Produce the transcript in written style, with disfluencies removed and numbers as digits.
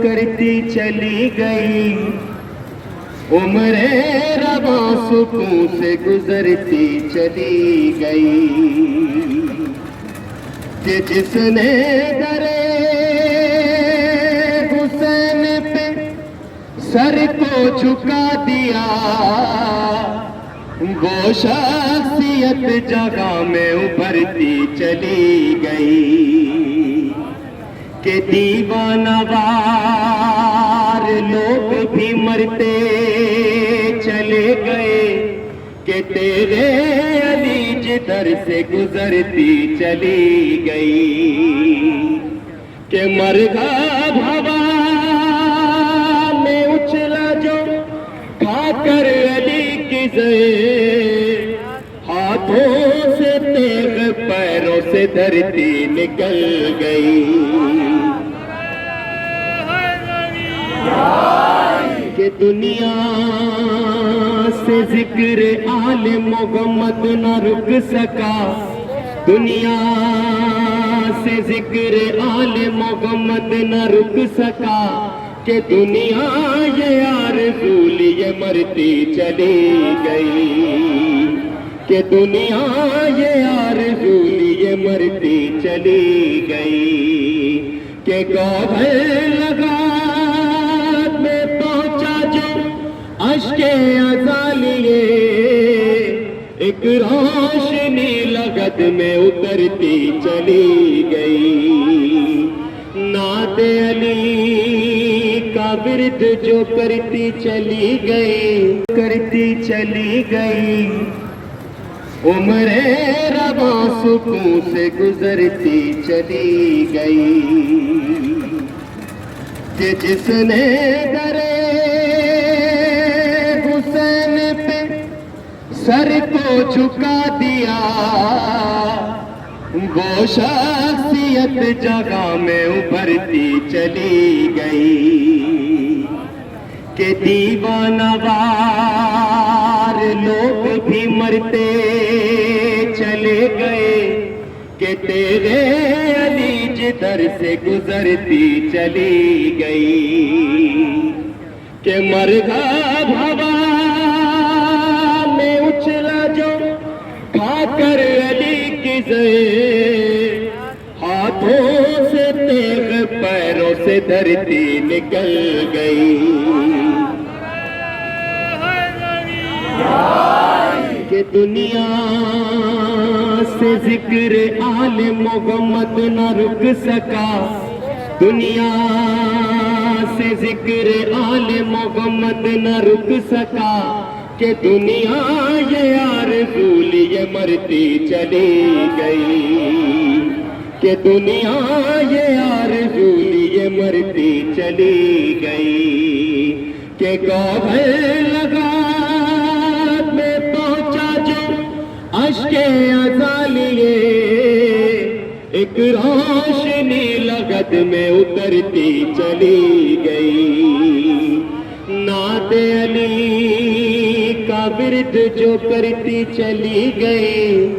کرتی چلی گئی، عمر رواں سکون سے گزرتی چلی گئی، کہ جس نے در حسین پہ سر کو جھکا دیا، وہ شخصیت جگہ میں ابھرتی چلی گئی، کہ دیوانہ وار لوگ بھی مرتے چلے گئے، کہ تیرے علی جدھر سے گزرتی چلی گئی، کہ مرغا ہوا میں اچھلا جو کھا کر علی کی زیر، ہاتھوں سے تیغ پیروں سے دھرتی نکل گئی، کہ دنیا سے ذکر آل محمد نہ رک سکا، دنیا سے ذکر آل محمد نہ رک سکا، کہ دنیا یہ آرزو لیے مرتی چلی گئی، کہ دنیا یہ آرزو لیے مرتی چلی گئی، کہ گوہر لگا میں پہنچا جو اشک ازاں لیے، ایک روشنی لگت میں اترتی چلی گئی، نعت علی کا ورد جو کرتی چلی گئی، کرتی چلی گئی، عمر رواں سکون سے گزرتی چلی گئی، کہ جس نے در حسین پہ سر کو جھکا دیا، وہ شخصیت جگہ میں ابھرتی چلی گئی، کہ دیوانہ وار لوگ بھی مرتے چلے گئے، کہ تیرے علی جدھر سے گزرتی چلی گئی، کہ مرغا ہوا میں اچھلا جو کھا کر علی کی زیر، ہاتھوں سے تیغ پیروں سے دھرتی نکل گئی، کہ دنیا سے ذکر آل محمد نہ رک سکا، دنیا سے ذکر آل محمد نہ رک سکا، کہ دنیا یہ آرزو لیے مرتی چلی گئی، کہ دنیا یہ آرزو لیے مرتی چلی گئی، کہ گوہر لگا میں پہنچا جو اشک ازاں لیے، ایک روشنی لگت میں اترتی چلی گئی، نعت علی کا ورد جو کرتی چلی گئی۔